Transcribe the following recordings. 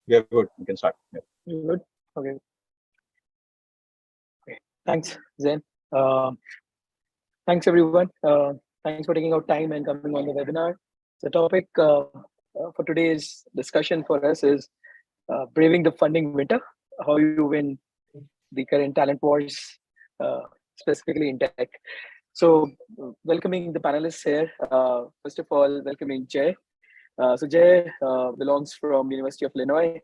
We are good. We can start. Yeah. Good. Okay. Okay. Thanks, Zen. Uh, Thanks, everyone. Thanks for taking out time and coming on the webinar. The topic for today's discussion for us is braving the funding winter, how you win the current talent wars, uh, specifically in tech. So, welcoming the panelists here. First of all, welcoming Jay. Jay belongs from University of Illinois,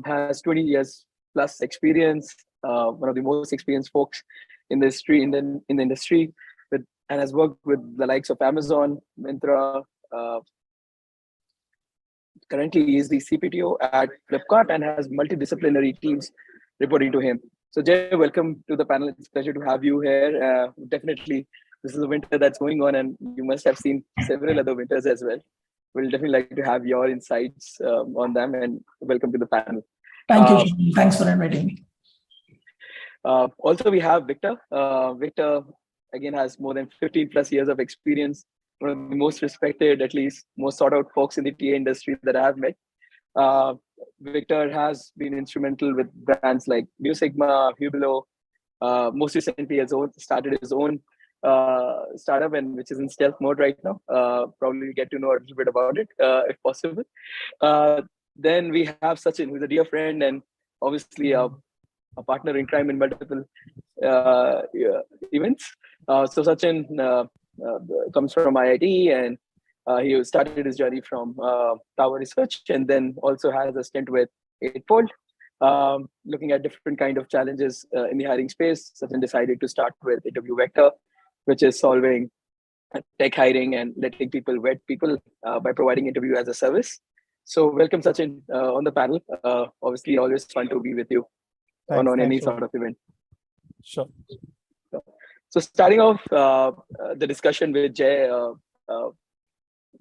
has 20 years plus experience, one of the most experienced folks in the industry, in the industry, and has worked with the likes of Amazon, Myntra. Uh, Currently, he is the CPTO at Flipkart and has multidisciplinary teams reporting to him. So, Jay, welcome to the panel. It's a pleasure to have you here. Definitely, this is a winter that's going on, and you must have seen several other winters as well. We'll definitely like to have your insights on them, and welcome to the panel. Thank you. Thanks for inviting me. Also, we have Victor. Victor, again, has more than 15 plus years of experience, one of the most respected, at least most sought out folks in the TA industry that I have met. Uh, Victor has been instrumental with brands like Mu Sigma, Hublot. Most recently, has started his own startup, and which is in stealth mode right now. Probably get to know a little bit about it if possible. Then we have Sachin, who's a dear friend and obviously a partner in crime in multiple events. So Sachin comes from IIT, and he started his journey from Tower Research, and then also has a stint with Eightfold, looking at different kind of challenges in the hiring space. Sachin decided to start with Interview Vector, which is solving tech hiring and letting people vet people by providing interview as a service. So welcome, Sachin, on the panel. Obviously, always fun to be with you on any sort of event. Sure. So starting off the discussion with Jay.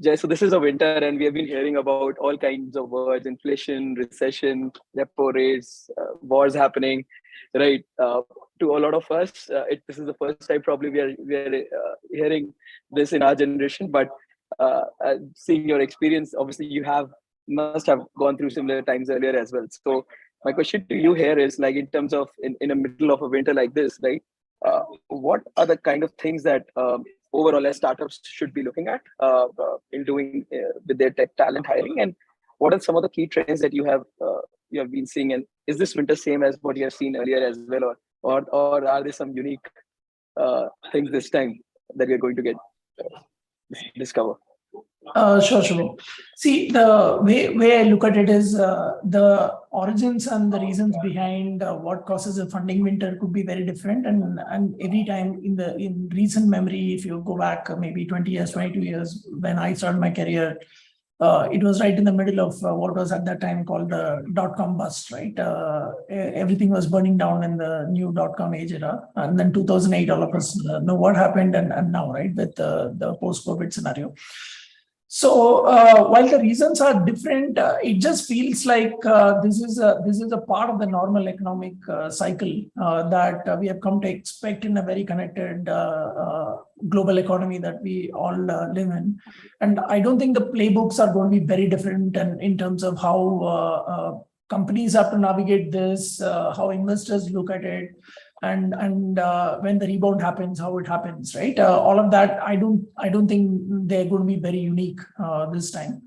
Jay, so this is a winter, and we have been hearing about all kinds of words: inflation, recession, repo rates, wars happening, right? To a lot of us, this is the first time probably we are hearing this in our generation. But seeing your experience, obviously you must have gone through similar times earlier as well. So my question to you here is, like, in terms of in the middle of a winter like this, right? What are the kind of things that overall as startups should be looking at in doing with their tech talent hiring, and what are some of the key trends that you have been seeing, and is this winter same as what you have seen earlier as well, or are there some unique things this time that we are going to get discover? Sure. See, the way I look at it is the origins and the reasons behind what causes a funding winter could be very different, and every time in recent memory, if you go back maybe 20 years, 22 years, when I started my career, it was right in the middle of what was at that time called the dot-com bust, right? Everything was burning down in the new dot-com age era. And then 2008, all of us know what happened and now, right, with the post-COVID scenario. So while the reasons are different, it just feels like this is a part of the normal economic cycle that we have come to expect in a very connected global economy that we all live in. And I don't think the playbooks are going to be very different in terms of how companies have to navigate this, how investors look at it, and when the rebound happens, how it happens, right? All of that, I don't think they're going to be very unique this time.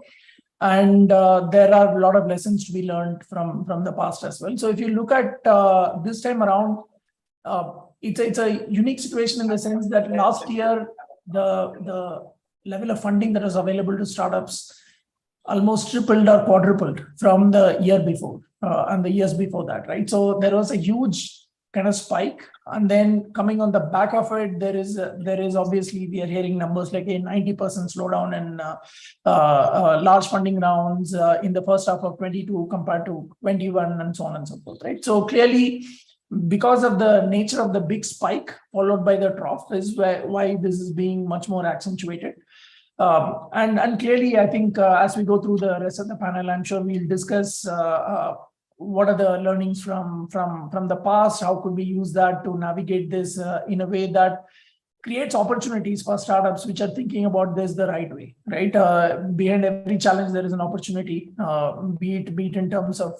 And there are a lot of lessons to be learned from the past as well. So if you look at this time around, it's a unique situation in the sense that last year the level of funding that was available to startups almost tripled or quadrupled from the year before and the years before that, right? So there was a huge kind of spike, and then coming on the back of it, there is obviously, we are hearing numbers like a 90% slowdown in large funding rounds in the first half of 22 compared to 21, and so on and so forth, right? So clearly, because of the nature of the big spike followed by the trough is why this is being much more accentuated. And clearly, I think as we go through the rest of the panel, I'm sure we'll discuss what are the learnings from the past, how could we use that to navigate this in a way that creates opportunities for startups which are thinking about this the right way, right? Behind every challenge, there is an opportunity, be it in terms of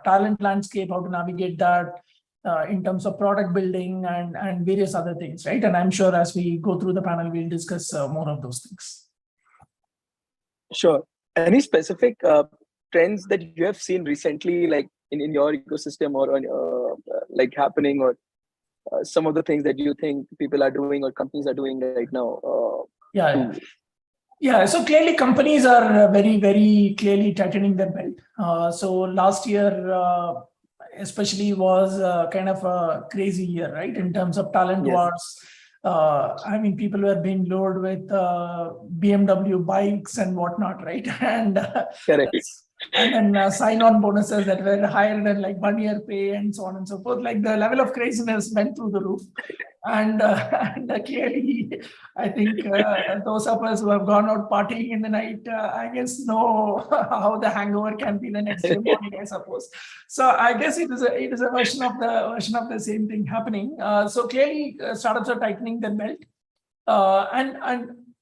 talent landscape, how to navigate that, in terms of product building and various other things, right? And I'm sure as we go through the panel, we'll discuss more of those things. Sure. Any specific trends that you have seen recently, like in your ecosystem or on like happening, or some of the things that you think people are doing or companies are doing right now? Yeah. So clearly, companies are very, very clearly tightening their belt. So last year, especially, was kind of a crazy year, right? In terms of talent Yes. wars. I mean, people were being lured with BMW bikes and whatnot, right? And Correct. and then sign-on bonuses that were higher than like 1 year pay and so on and so forth. Like the level of craziness went through the roof. And clearly, I think those of us who have gone out partying in the night, I guess know how the hangover can be the next day morning, I suppose. So I guess it is a version of the same thing happening. So clearly, startups are tightening their belt,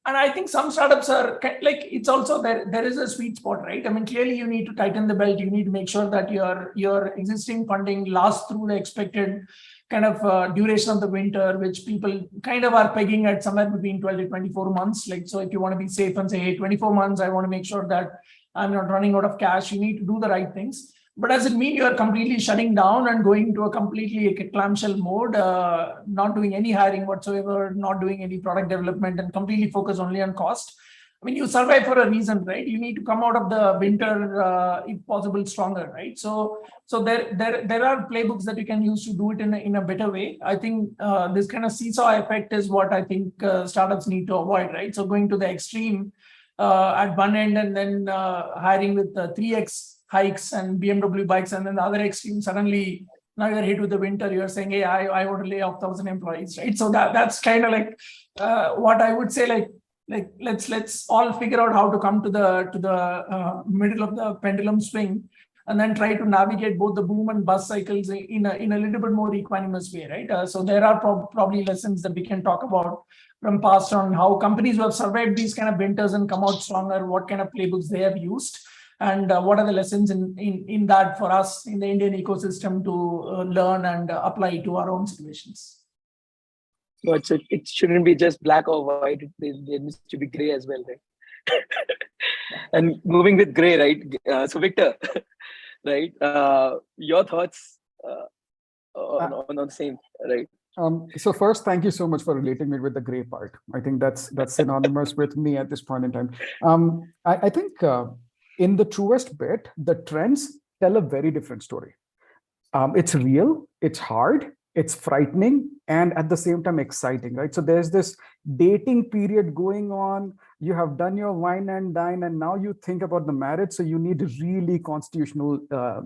and I think some startups are like, it's also there is a sweet spot, right? I mean, clearly you need to tighten the belt. You need to make sure that your existing funding lasts through the expected kind of duration of the winter, which people kind of are pegging at somewhere between 12 to 24 months. Like, so if you want to be safe and say, hey, 24 months, I want to make sure that I'm not running out of cash, you need to do the right things. But does it mean you're completely shutting down and going into a completely clamshell mode, not doing any hiring whatsoever, not doing any product development, and completely focus only on cost? I mean, you survive for a reason, right? You need to come out of the winter, if possible, stronger, right? So there are playbooks that you can use to do it in a better way. I think this kind of seesaw effect is what I think startups need to avoid, right? So going to the extreme at one end and then hiring with 3x hikes and BMW bikes, and then the other extreme, suddenly now you're hit with the winter, you're saying, hey, I want to lay off 1,000 employees, right? So that's kind of like what I would say, like let's all figure out how to come to the middle of the pendulum swing, and then try to navigate both the boom and bust cycles in a little bit more equanimous way, right? So there are probably lessons that we can talk about from past on how companies who have survived these kind of winters and come out stronger, what kind of playbooks they have used, and what are the lessons in that for us in the Indian ecosystem to learn and apply to our own situations. No, it shouldn't be just black or white. There needs to be gray as well, right? And moving with gray, right? So Victor, right? Your thoughts on the same, right? So first, thank you so much for relating me with the gray part. I think that's synonymous with me at this point in time. I think in the truest bit, the trends tell a very different story. It's real, it's hard, it's frightening, and at the same time exciting, right? So there's this dating period going on. You have done your wine and dine, and now you think about the marriage. So you need really constitutional,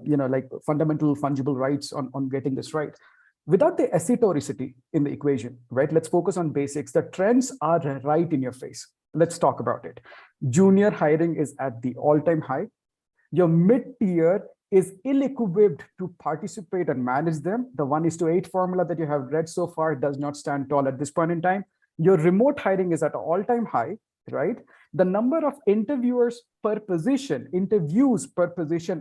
like fundamental fungible rights on getting this right. Without the esotericity in the equation, right? Let's focus on basics. The trends are right in your face. Let's talk about it. Junior hiring is at the all-time high. Your mid-tier is ill-equipped to participate and manage them. The 1:8 formula that you have read so far does not stand tall at this point in time. Your remote hiring is at an all-time high, right? The number of interviews per position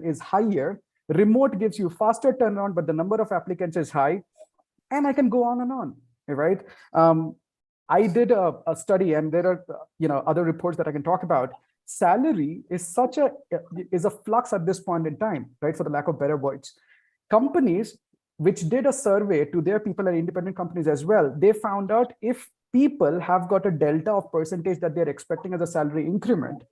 is higher. Remote gives you faster turnaround, but the number of applicants is high. And I can go on, right? I did a study, and there are other reports that I can talk about. Salary is a flux at this point in time, right? For the lack of better words, companies which did a survey to their people and independent companies as well, they found out if people have got a delta of percentage that they're expecting as a salary increment,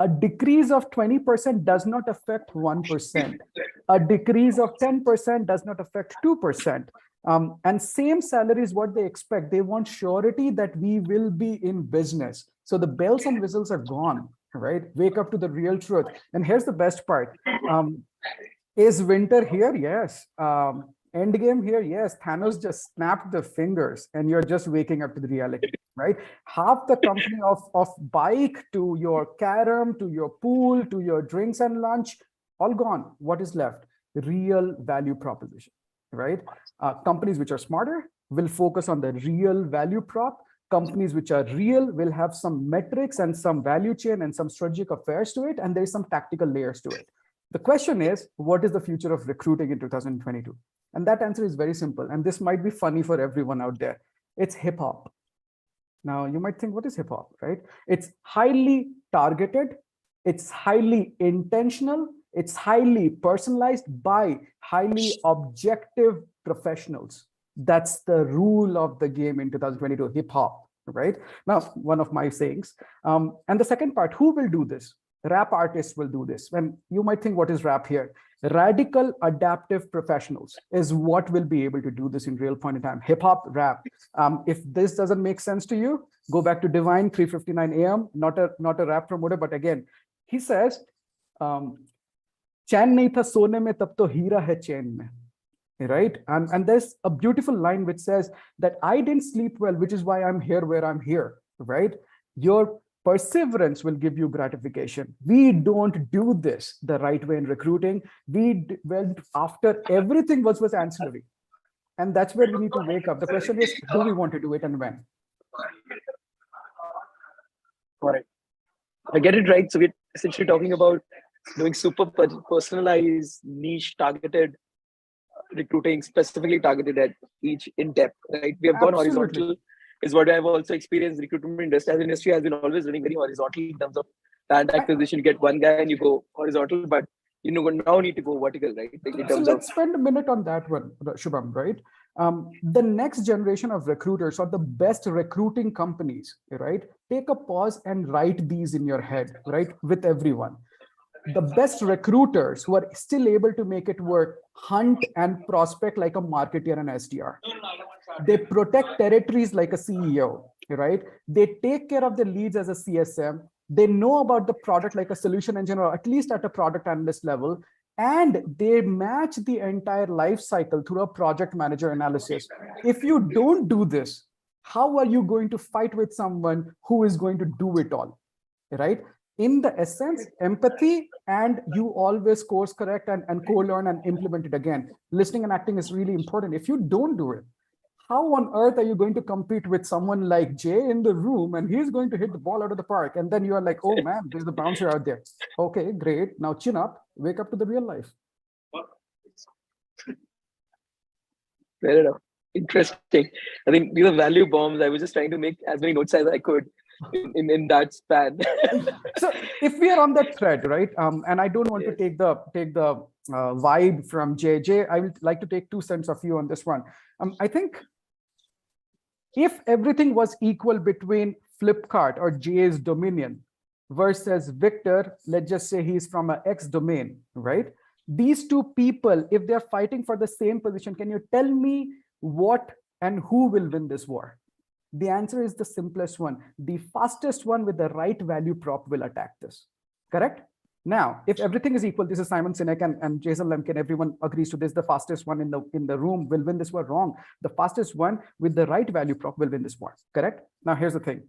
a decrease of 20% does not affect 1%. A decrease of 10% does not affect 2%. And same salary is what they expect. They want surety that we will be in business. So the bells and whistles are gone, right? Wake up to the real truth. And here's the best part. Is winter here? Yes. End game here? Yes. Thanos just snapped the fingers and you're just waking up to the reality, right? Half the company of bike to your carom, to your pool, to your drinks and lunch, all gone. What is left? Real value proposition, right? Companies which are smarter will focus on the real value prop. Companies which are real will have some metrics and some value chain and some strategic affairs to it, and there's some tactical layers to it. The question is, what is the future of recruiting in 2022? And that answer is very simple. And this might be funny for everyone out there. It's hip hop. Now, you might think, what is hip hop, right? It's highly targeted. It's highly intentional. It's highly personalized by highly objective professionals. That's the rule of the game in 2022, hip hop, right? Now, one of my sayings. And the second part, who will do this? Rap artists will do this. When you might think, what is rap here? Radical adaptive professionals is what will be able to do this in real point in time. Hip hop, rap. If this doesn't make sense to you, go back to Divine 3:59 a.m. Not a rap promoter, but again, he says, "Chain nahi tha sone mein, tab to heera hai chain mein." Right? And there's a beautiful line which says that I didn't sleep well, which is why I'm here where I'm here. Right? Your perseverance will give you gratification. We don't do this the right way in recruiting. We went after everything was ancillary. And that's where we need to wake up. The question is, do we want to do it and when? All right. I get it right. So we're essentially talking about doing super personalized, niche, targeted recruiting, specifically targeted at each in depth, right? We have gone horizontal, is what I've also experienced. Recruitment industry as industry has been always running very horizontal in terms of talent acquisition. You get one guy and you go horizontal, but you know now need to go vertical, right? So let's spend a minute on that one, Shubham, right? The next generation of recruiters or the best recruiting companies, right? Take a pause and write these in your head, right? With everyone. The best recruiters who are still able to make it work, hunt and prospect like a marketer and SDR. They protect territories like a CEO, right? They take care of the leads as a CSM. They know about the product like a solution engineer, or at least at a product analyst level. And they match the entire life cycle through a project manager analysis. If you don't do this, how are you going to fight with someone who is going to do it all, right? In the essence, empathy, and you always course correct and co-learn and implement it again. Listening and acting is really important. If you don't do it, how on earth are you going to compete with someone like Jay in the room and he's going to hit the ball out of the park? And then you are like, oh man, there's a bouncer out there. Okay, great. Now chin up, wake up to the real life. Fair enough. Interesting. I think these are value bombs. I was just trying to make as many notes as I could in that span. So if we are on that thread, right? And I don't want to take the vibe from JJ. I would like to take 2 cents of you on this one. I think if everything was equal between Flipkart or Jay's Dominion versus Victor, let's just say he's from an X domain, right? These two people, if they're fighting for the same position, can you tell me what and who will win this war? The answer is the simplest one. The fastest one with the right value prop will attack this. Correct? Now, if everything is equal, this is Simon Sinek and Jason Lemkin, everyone agrees to this, the fastest one in the room will win this war. Wrong. The fastest one with the right value prop will win this war. Correct? Now, here's the thing.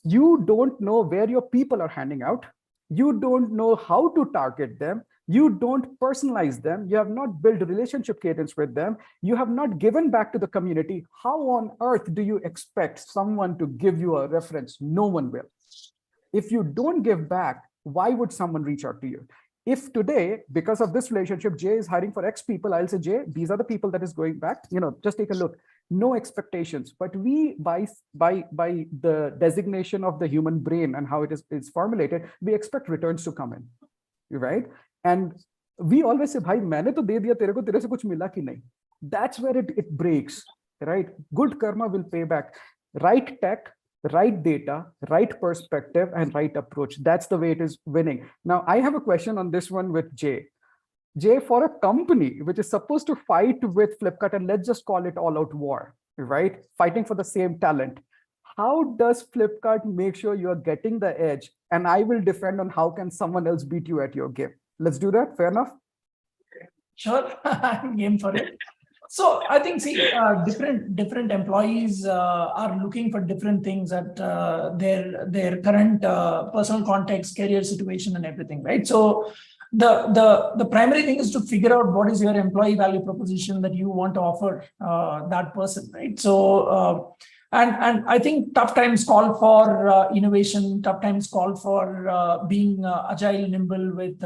You don't know where your people are handing out. You don't know how to target them. You don't personalize them. You have not built a relationship cadence with them. You have not given back to the community. How on earth do you expect someone to give you a reference? No one will. If you don't give back, why would someone reach out to you? If today, because of this relationship, Jay is hiring for X people, I'll say, Jay, these are the people that is going back. Just take a look. No expectations. But we, by the designation of the human brain and how it is formulated, we expect returns to come in, right? And we always say, "Bhai, maine to de diya tere ko, tere se kuch mila ki nahi." That's where it breaks, right? Good karma will pay back. Right tech, right data, right perspective, and right approach. That's the way it is winning. Now, I have a question on this one with Jay. Jay, for a company which is supposed to fight with Flipkart, and let's just call it all-out war, right? Fighting for the same talent. How does Flipkart make sure you're getting the edge? And I will defend on how can someone else beat you at your game. Let's do that. Fair enough? Sure, I'm game for it. So I think, different employees are looking for different things at their current personal context, career situation, and everything, right? So the primary thing is to figure out what is your employee value proposition that you want to offer that person, right? So and I think tough times call for innovation. Tough times call for being agile, nimble with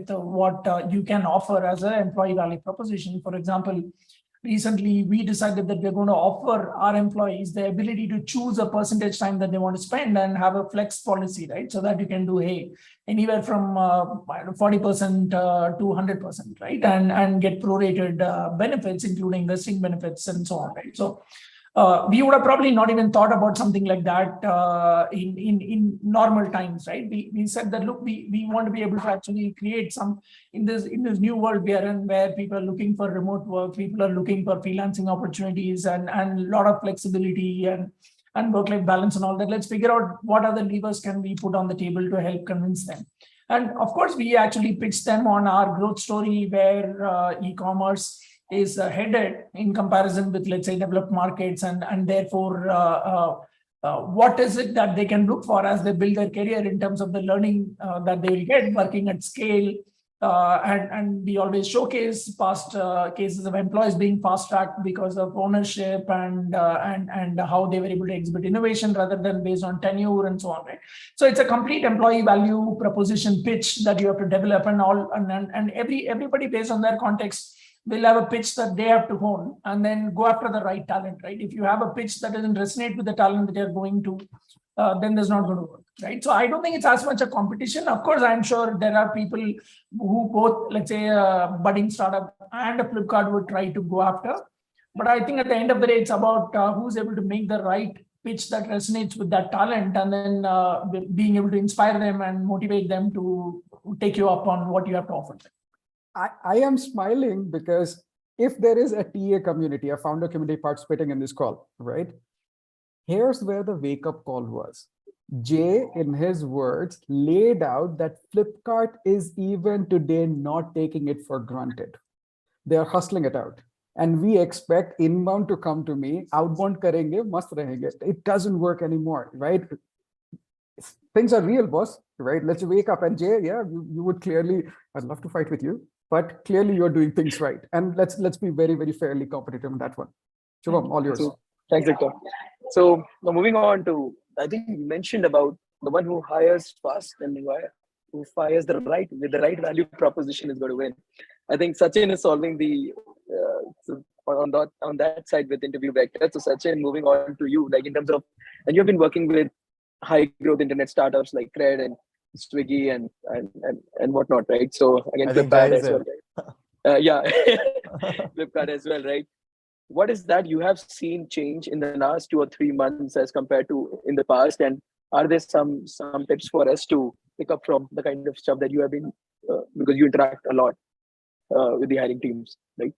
what you can offer as an employee value proposition. For example, recently we decided that we're going to offer our employees the ability to choose a percentage time that they want to spend and have a flex policy, right? So that you can do anywhere from 40% to 100%, right? And get prorated benefits, including vesting benefits and so on, right? So we would have probably not even thought about something like that in normal times, right? We said that, look, we want to be able to actually create some in this new world we are in, where people are looking for remote work, people are looking for freelancing opportunities and a lot of flexibility and work-life balance and all that. Let's figure out what other levers can we put on the table to help convince them. And of course, we actually pitched them on our growth story where e-commerce is headed in comparison with, let's say, developed markets, and therefore what is it that they can look for as they build their career in terms of the learning that they will get working at scale. And we always showcase past cases of employees being fast-tracked because of ownership and how they were able to exhibit innovation rather than based on tenure and so on, right? So it's a complete employee value proposition pitch that you have to develop, and everybody based on their context will have a pitch that they have to hone and then go after the right talent, right? If you have a pitch that doesn't resonate with the talent that you're going to, then there's not going to work, right? So I don't think it's as much a competition. Of course, I'm sure there are people who both, let's say, a budding startup and a Flipkart would try to go after. But I think at the end of the day, it's about who's able to make the right pitch that resonates with that talent, and then being able to inspire them and motivate them to take you up on what you have to offer them. I am smiling because if there is a TA community, a founder community participating in this call, right? Here's where the wake-up call was. Jay, in his words, laid out that Flipkart is even today not taking it for granted. They are hustling it out. And we expect inbound to come to me, outbound karenge, mast rahenge. It doesn't work anymore, right? Things are real, boss, right? Let's wake up. And Jay, yeah, you would clearly, I'd love to fight with you, but clearly you're doing things right. And let's be very, very fairly competitive on that one. Shubham, all yours. Thanks, Victor. So now moving on to, I think you mentioned about the one who hires fast and who fires with the right value proposition is going to win. I think Sachin is solving the on that side with interview vector. So Sachin, moving on to you, like in terms of, and you've been working with high growth internet startups like Cred and Swiggy and whatnot, right? So again, Flipkart as well, right? Yeah, Flipkart as well, right? What is that you have seen change in the last 2 or 3 months as compared to in the past? And are there some tips for us to pick up from the kind of stuff that you have been, because you interact a lot with the hiring teams, right?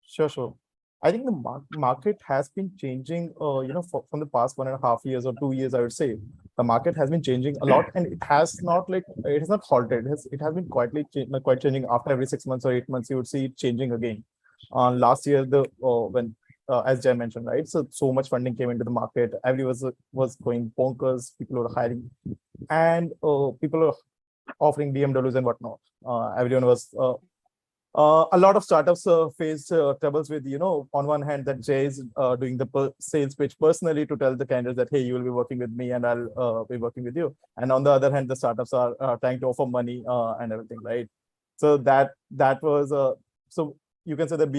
Sure. I think the market has been changing, from the past 1.5 years or 2 years, I would say. The market has been changing a lot, and it has not halted. It has been quite changing. After every 6 months or 8 months, you would see it changing again. Last year, when as Jay mentioned, right? So much funding came into the market. Everyone was going bonkers. People were hiring, and people were offering BMWs and whatnot. Everyone was. A lot of startups face troubles with, on one hand that Jay is doing the sales pitch personally to tell the candidates that, hey, you will be working with me and I'll be working with you. And on the other hand, the startups are trying to offer money and everything, right? So that was, so you can say that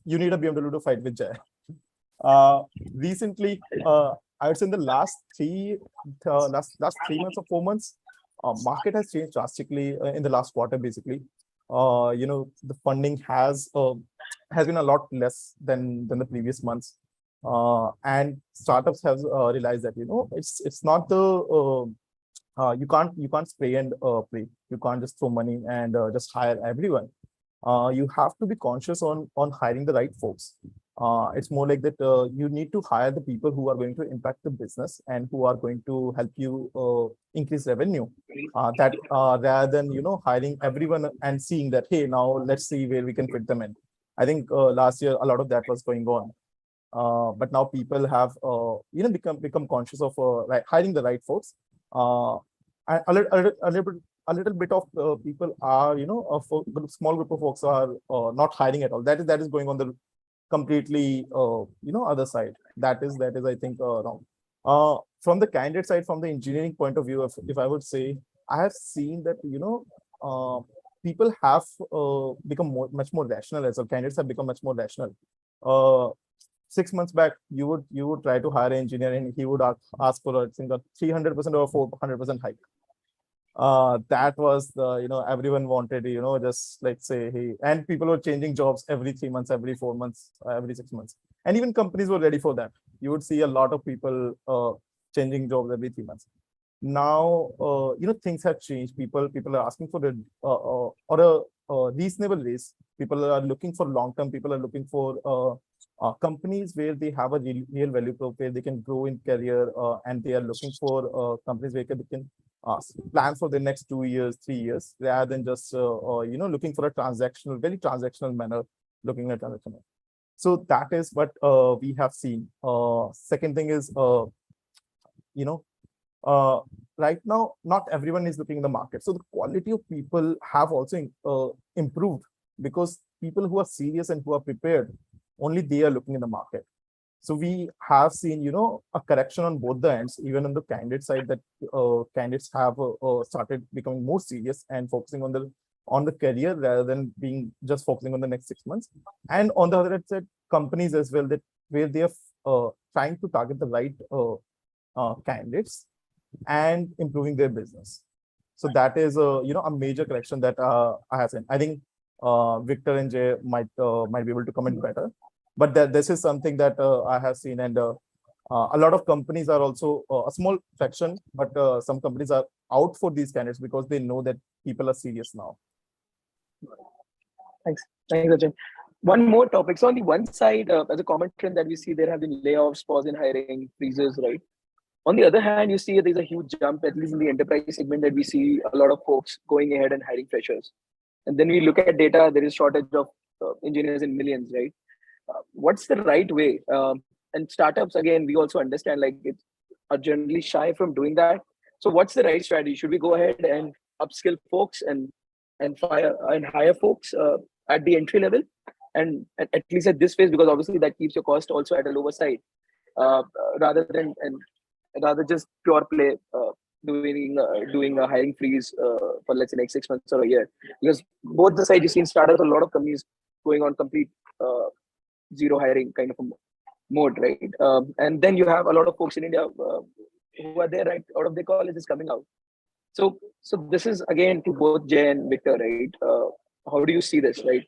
you need a BMW to fight with Jay. Recently, I would say in the last 3 months or 4 months, market has changed drastically in the last quarter, basically. The funding has been a lot less than the previous months, and startups have realized that it's not the you can't spray and pray. You can't just throw money and just hire everyone. You have to be conscious on hiring the right folks. It's more like that you need to hire the people who are going to impact the business and who are going to help you increase revenue. That rather than hiring everyone and seeing that, hey, now let's see where we can fit them in. I think last year a lot of that was going on, but now people have become conscious of hiring the right folks. A little bit a little bit of people are, a small group of folks are not hiring at all. That is going on the completely, other side. That is, I think, wrong. From the candidate side, from the engineering point of view, if I would say, I have seen that, people have become much more rational as well. Candidates have become much more rational. 6 months back, you would try to hire an engineer and he would ask for a 300% or 400% hike. That was the, everyone wanted, just like say, hey, and people were changing jobs every 3 months, every 4 months, every 6 months. And even companies were ready for that. You would see a lot of people changing jobs every 3 months. Now, things have changed. People are asking for a reasonable raise. People are looking for long-term. People are looking for companies where they have a real value prop, where they can grow in career, and they are looking for companies where they can plan for the next 2 years, 3 years, rather than just looking for a very transactional manner, looking at transactional. So that is what we have seen. Second thing is, right now, not everyone is looking in the market. So the quality of people have also improved, because people who are serious and who are prepared, only they are looking in the market. So we have seen, a correction on both the ends, even on the candidate side, that candidates have started becoming more serious and focusing on the career rather than being just focusing on the next 6 months. And on the other side, companies as well, that where they are trying to target the right candidates and improving their business. So that is a major correction that I have seen. I think Victor and Jay might be able to comment better, but this is something that I have seen, and a lot of companies are also a small fraction, but some companies are out for these candidates because they know that people are serious now. Thanks, Ajay. One more topic. So on the one side, as a common trend that we see, there have been layoffs, pause in hiring, freezes, right? On the other hand, you see there's a huge jump, at least in the enterprise segment, that we see a lot of folks going ahead and hiring freshers. And then we look at data, there is shortage of engineers in millions, right? What's the right way? And startups, again, we also understand are generally shy from doing that. So what's the right strategy? Should we go ahead and upskill folks and hire folks at the entry level, and at least at this phase, because obviously that keeps your cost also at a lower side, rather just pure play doing a hiring freeze for, let's say, next 6 months or a year? Because both the sides, you've seen startups, a lot of companies going on complete zero hiring kind of a mode, right? And then you have a lot of folks in India who are there right out of their colleges coming out. So this is again to both Jay and Victor, right? How do you see this, right?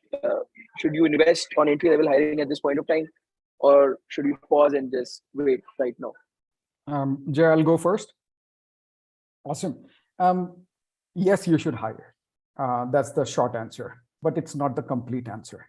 Should you invest on entry level hiring at this point of time, or should you pause and just wait right now? Jay, I'll go first. Awesome. Yes, you should hire. That's the short answer, but it's not the complete answer.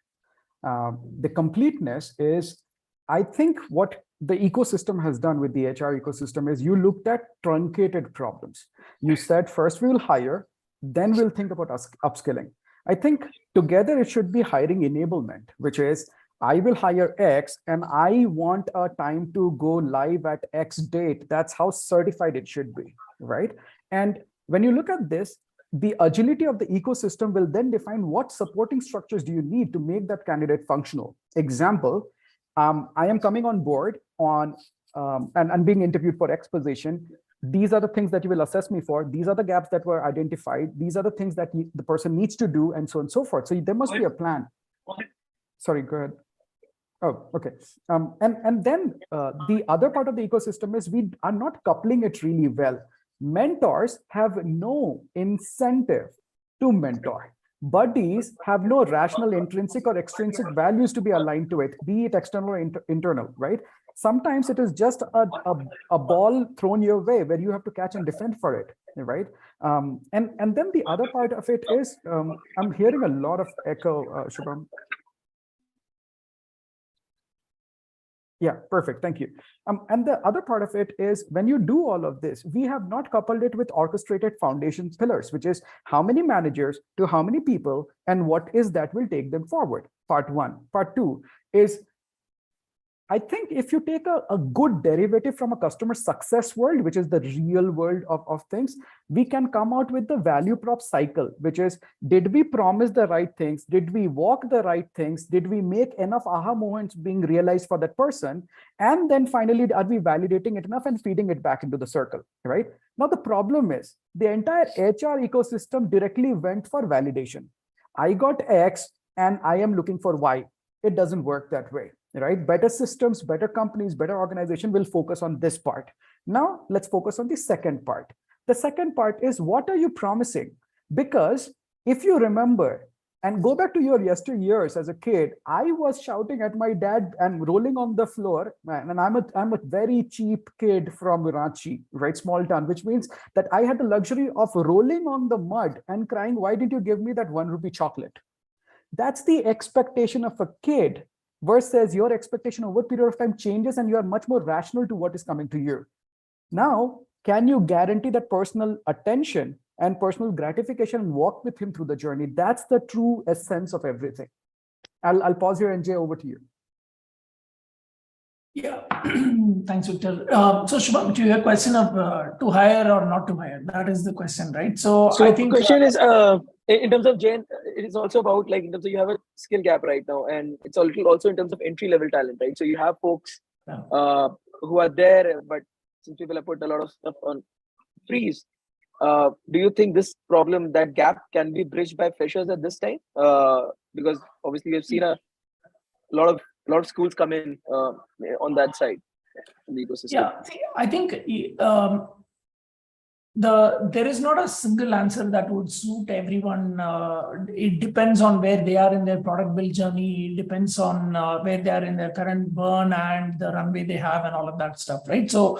The completeness is, I think what the ecosystem has done with the HR ecosystem is you looked at truncated problems. You said, first we will hire, then we'll think about upskilling. I think together it should be hiring enablement, which is, I will hire X and I want a time to go live at X date. That's how certified it should be, right? And when you look at this, the agility of the ecosystem will then define what supporting structures do you need to make that candidate functional. Example, I am coming on board on and being interviewed for X position. These are the things that you will assess me for. These are the gaps that were identified. These are the things that the person needs to do, and so on and so forth. So there must be a plan. Sorry, go ahead. Oh, okay. And then the other part of the ecosystem is we are not coupling it really well. Mentors have no incentive to mentor. Buddies have no rational intrinsic or extrinsic values to be aligned to it, be it external or internal, right? Sometimes it is just a ball thrown your way where you have to catch and defend for it, right? And then the other part of it is, I'm hearing a lot of echo, Shubham. Yeah, perfect. Thank you. And the other part of it is, when you do all of this, we have not coupled it with orchestrated foundation pillars, which is how many managers to how many people and what is that will take them forward. Part one. Part two is I think if you take a good derivative from a customer success world, which is the real world of things, we can come out with the value prop cycle, which is, did we promise the right things? Did we walk the right things? Did we make enough aha moments being realized for that person? And then finally, are we validating it enough and feeding it back into the circle, right? Now, the problem is the entire HR ecosystem directly went for validation. I got X and I am looking for Y. It doesn't work that way, right? Better systems, better companies, better organization will focus on this part. Now let's focus on the second part. The second part is, what are you promising? Because if you remember and go back to your yesteryears as a kid, I was shouting at my dad and rolling on the floor, man, and I'm a very cheap kid from Ranchi, right? Small town, which means that I had the luxury of rolling on the mud and crying, why didn't you give me that 1 rupee chocolate? That's the expectation of a kid, versus your expectation over a period of time changes and you are much more rational to what is coming to you. Now, can you guarantee that personal attention and personal gratification and walk with him through the journey? That's the true essence of everything. I'll pause here and Jay, over to you. Yeah, thanks, Victor. So Shubham, to your question of to hire or not to hire, that is the question, right? So I think the question is, in terms of Jain, it is also about, like, in terms of, you have a skill gap right now, and it's also in terms of entry level talent, right? So you have folks who are there, but since people have put a lot of stuff on freeze, do you think this problem, that gap, can be bridged by freshers at this time? Because obviously we've seen a lot of schools come in on that side in the ecosystem. Yeah, I think there is not a single answer that would suit everyone. It depends on where they are in their product build journey. It depends on where they are in their current burn and the runway they have and all of that stuff, right? So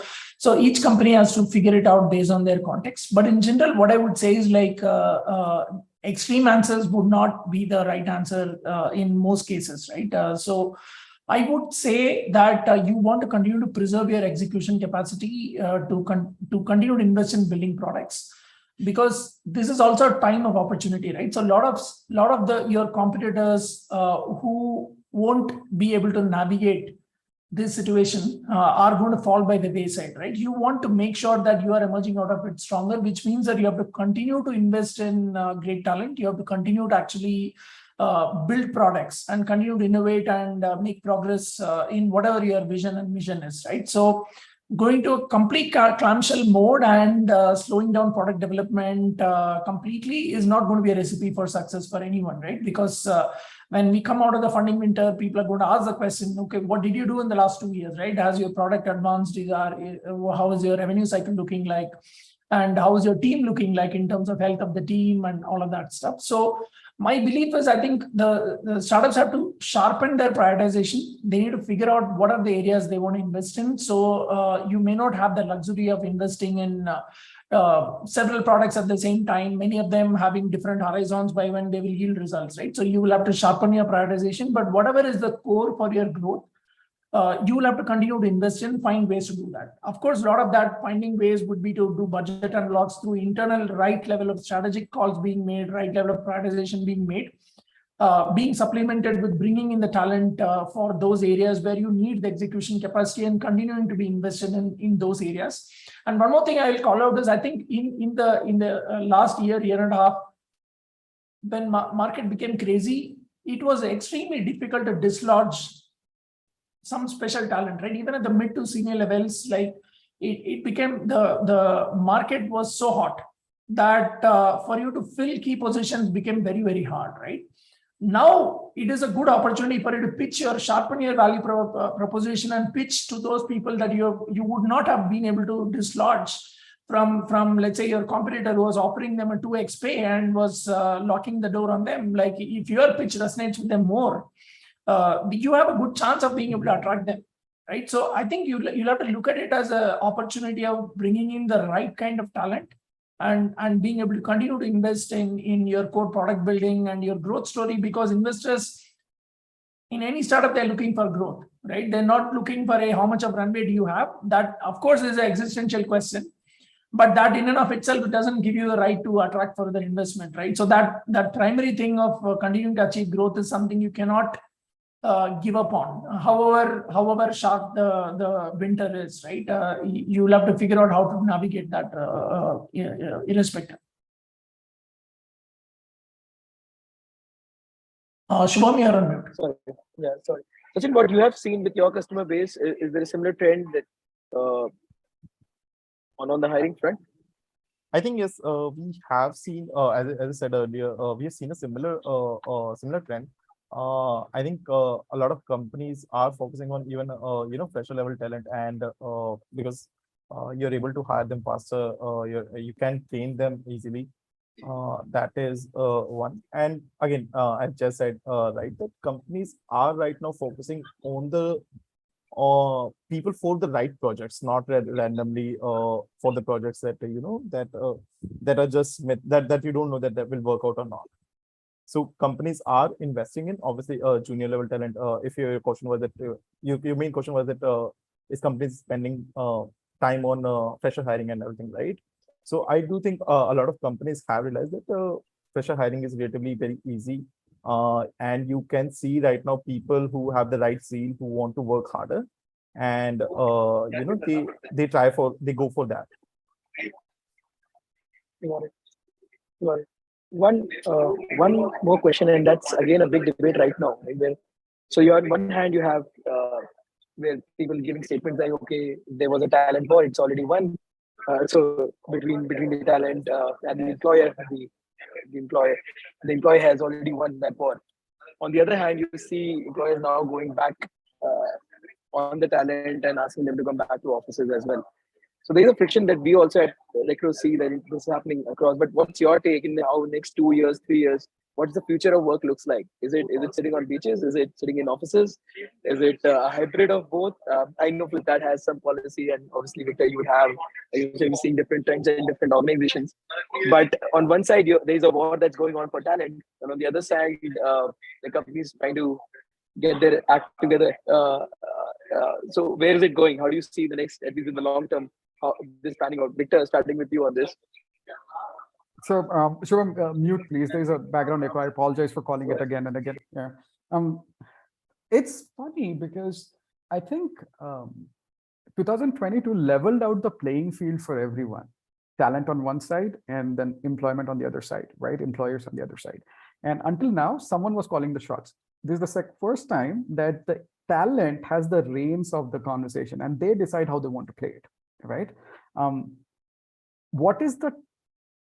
each company has to figure it out based on their context. But in general, what I would say is, like, extreme answers would not be the right answer in most cases, right? So I would say that you want to continue to preserve your execution capacity to continue to invest in building products, because this is also a time of opportunity, right? So a lot of your competitors who won't be able to navigate this situation are going to fall by the wayside, right? You want to make sure that you are emerging out of it stronger, which means that you have to continue to invest in great talent. You have to continue to actually build products and continue to innovate and make progress in whatever your vision and mission is, right? So going to a complete clamshell mode and slowing down product development completely is not going to be a recipe for success for anyone, right? Because when we come out of the funding winter, people are going to ask the question, okay, what did you do in the last 2 years, right? Has your product advanced? How is your revenue cycle looking like? And how is your team looking like in terms of health of the team and all of that stuff? So my belief is, I think the startups have to sharpen their prioritization. They need to figure out what are the areas they want to invest in. So you may not have the luxury of investing in several products at the same time, many of them having different horizons by when they will yield results, right? So you will have to sharpen your prioritization, but whatever is the core for your growth, you will have to continue to invest in, find ways to do that. Of course, a lot of that finding ways would be to do budget unlocks through internal right level of strategic calls being made, right level of prioritization being made, being supplemented with bringing in the talent for those areas where you need the execution capacity and continuing to be invested in those areas. And one more thing I will call out is, I think in the last year and a half, when market became crazy, it was extremely difficult to dislodge some special talent, right? Even at the mid to senior levels, like it became the market was so hot that for you to fill key positions became very, very hard, right? Now it is a good opportunity for you to pitch sharpen your value proposition and pitch to those people that you would not have been able to dislodge from let's say your competitor who was offering them a 2x pay and was locking the door on them. Like, if your pitch resonates with them more, you have a good chance of being able to attract them, right? So I think you'll have to look at it as an opportunity of bringing in the right kind of talent and being able to continue to invest in your core product building and your growth story, because investors in any startup, they're looking for growth, right? They're not looking for how much of runway do you have. That, of course, is an existential question, but that in and of itself doesn't give you the right to attract further investment, right? So that primary thing of continuing to achieve growth is something you cannot give up on. However sharp the winter is, right? You'll have to figure out how to navigate that irrespective. Shubham, you're on mute. Sorry. Yeah, sorry. Sachin, what you have seen with your customer base, is there a similar trend that on the hiring front? I think yes, we have seen, as I said earlier, we have seen a similar trend. I think a lot of companies are focusing on even fresher level talent, and because you're able to hire them faster, you can train them easily. That is one. And again, I've just said right that companies are right now focusing on the people for the right projects, not randomly for the projects that that are just that you don't know that will work out or not. So companies are investing in obviously junior level talent. If your question was that your main question was that is companies spending time on fresher hiring and everything, right? So I do think a lot of companies have realized that fresher hiring is relatively very easy. And you can see right now people who have the right zeal, who want to work harder, and they go for that. Got it. Got it. One more question, and that's again a big debate right now. Right? So you on one hand you have where people giving statements like, okay, there was a talent war, it's already won. So between the talent and the employer, the employee has already won that war. On the other hand, you see employers now going back on the talent and asking them to come back to offices as well. So there's a friction that we also at Recro see that this is happening across. But what's your take in how next 2 years, 3 years, what's the future of work looks like? Is it sitting on beaches? Is it sitting in offices? Is it a hybrid of both? I know that has some policy, and obviously, Victor, you're seeing different trends in different organizations. But on one side, there's a war that's going on for talent, and on the other side, the companies trying to get their act together. So where is it going? How do you see the next, at least in the long term, how this panning out? Victor, starting with you on this. So, Shubham, mute, please. There is a background echo. I apologize for calling it again and again. Yeah. It's funny because I think 2022 leveled out the playing field for everyone. Talent on one side and then employment on the other side, right? Employers on the other side. And until now, someone was calling the shots. This is the first time that the talent has the reins of the conversation and they decide how they want to play it, right? What is the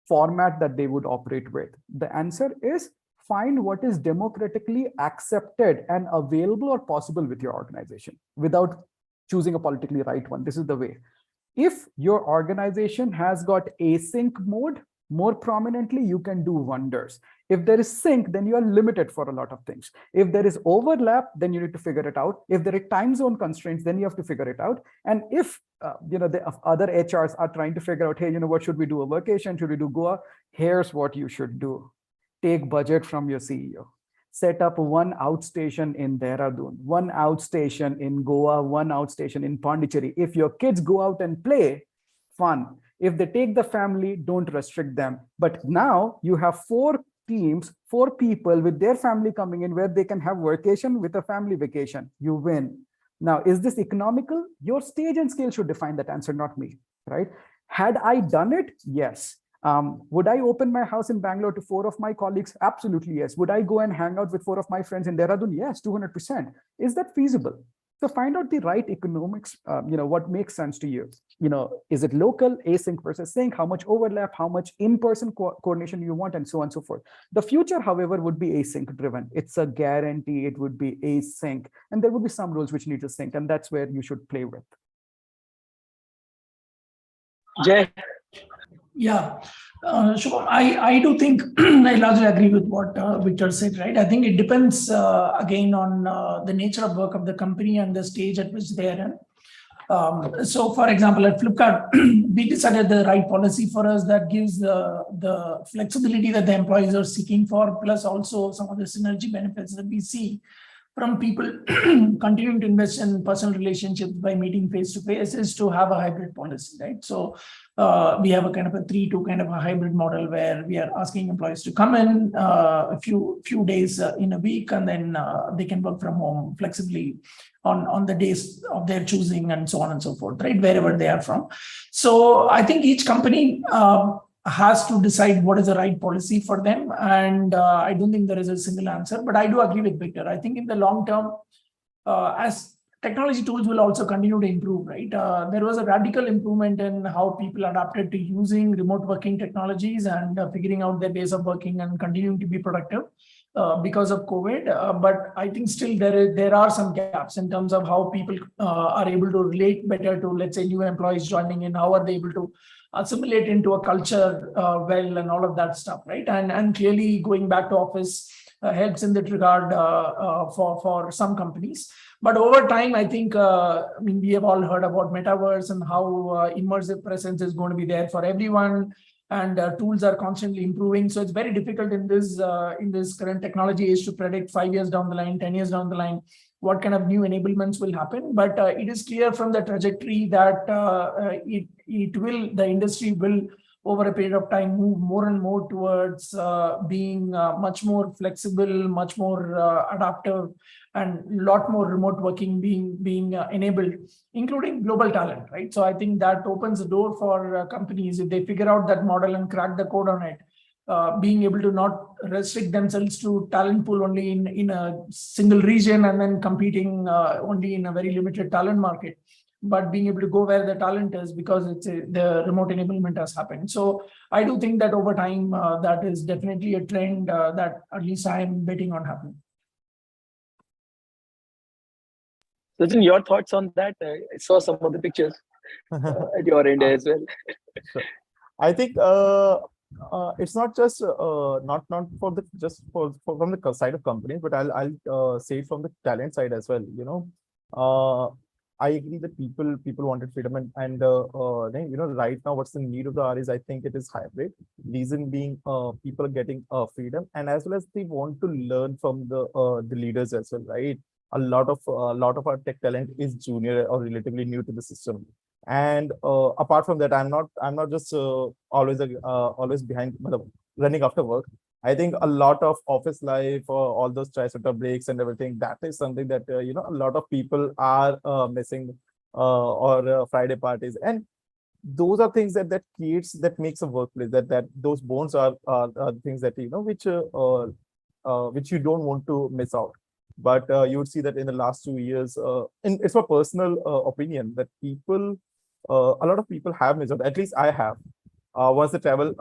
format that they would operate with? The answer is find what is democratically accepted and available or possible with your organization without choosing a politically right one. This is the way. If your organization has got async mode more prominently, you can do wonders. If there is sync, then you are limited for a lot of things. If there is overlap, then you need to figure it out. If there are time zone constraints, then you have to figure it out. And if the other HRs are trying to figure out, hey, what should we do? A vacation? Should we do Goa? Here's what you should do. Take budget from your CEO. Set up one outstation in Dehradun, one outstation in Goa, one outstation in Pondicherry. If your kids go out and play, fun. If they take the family, don't restrict them. But now you have 4 teams, 4 people with their family coming in where they can have vacation with a family vacation. You win. Now, is this economical? Your stage and scale should define that answer, not me, right? Had I done it? Yes. Would I open my house in Bangalore to 4 of my colleagues? Absolutely, yes. Would I go and hang out with 4 of my friends in Dehradun? Yes, 200%. Is that feasible? So find out the right economics, what makes sense to you. Is it local, async versus sync? How much overlap, how much in-person coordination you want, and so on and so forth. The future, however, would be async driven. It's a guarantee it would be async. And there would be some rules which need to sync, and that's where you should play with. Jay. Yeah, Shubham, I do think I largely agree with what Victor said, right? I think it depends again on the nature of work of the company and the stage at which they are in. So, for example, at Flipkart, we decided the right policy for us that gives the flexibility that the employees are seeking for, plus also some of the synergy benefits that we see from people continuing to invest in personal relationships by meeting face to face is to have a hybrid policy, right? So we have a kind of a 3-2 kind of a hybrid model where we are asking employees to come in a few days in a week, and then they can work from home flexibly on the days of their choosing, and so on and so forth, right? Wherever they are from. So I think each company has to decide what is the right policy for them. And I don't think there is a single answer, but I do agree with Victor. I think in the long term, as technology tools will also continue to improve, right? There was a radical improvement in how people adapted to using remote working technologies and figuring out their ways of working and continuing to be productive because of COVID. But I think still there are some gaps in terms of how people are able to relate better to, let's say, new employees joining in. How are they able to assimilate into a culture well, and all of that stuff, right? And clearly going back to office helps in that regard for some companies. But over time, I think, I mean, we have all heard about metaverse and how immersive presence is going to be there for everyone, and tools are constantly improving. So it's very difficult in this current technology age to predict 5 years down the line, 10 years down the line, what kind of new enablements will happen. But it is clear from the trajectory that the industry will, over a period of time, move more and more towards being much more flexible, much more adaptive, and a lot more remote working being enabled, including global talent, right? So I think that opens the door for companies, if they figure out that model and crack the code on it, being able to not restrict themselves to talent pool only in a single region and then competing only in a very limited talent market, but being able to go where the talent is, because the remote enablement has happened. So I do think that over time, that is definitely a trend that at least I am betting on happening. Sachin, your thoughts on that? I saw some of the pictures at your end as well. Sure. I think it's not just not for the just for from the side of companies, but I'll say it from the talent side as well. I agree that people wanted freedom, and right now what's the need of the hour is, I think it is hybrid. Reason being, people are getting freedom, and as well as they want to learn from the leaders as well, right? A lot of our tech talent is junior or relatively new to the system. And apart from that, I'm not just always behind running after work. I think a lot of office life, all those tri-sector breaks and everything, that is something that a lot of people are missing, or Friday parties, and those are things that makes a workplace, that those bonds are things that which you don't want to miss out. But you would see that in the last 2 years, and it's my personal opinion, that a lot of people have missed out. At least I have. Once the travel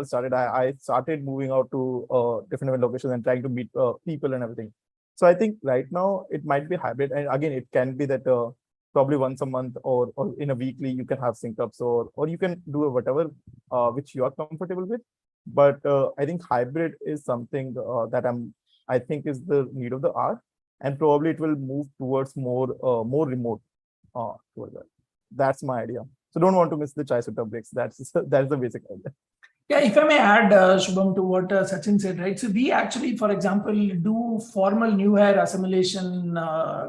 started, I started moving out to different locations and trying to meet people and everything. So I think right now it might be hybrid, and again, it can be that probably once a month or in a weekly you can have sync ups, or you can do whatever which you are comfortable with. But I think hybrid is something that I think is the need of the hour, and probably it will move towards more remote towards that. That's my idea. So don't want to miss the tri-sector breaks. That's the basic idea. Yeah, if I may add, Shubham, to what Sachin said, right? So we actually, for example, do formal new hire assimilation,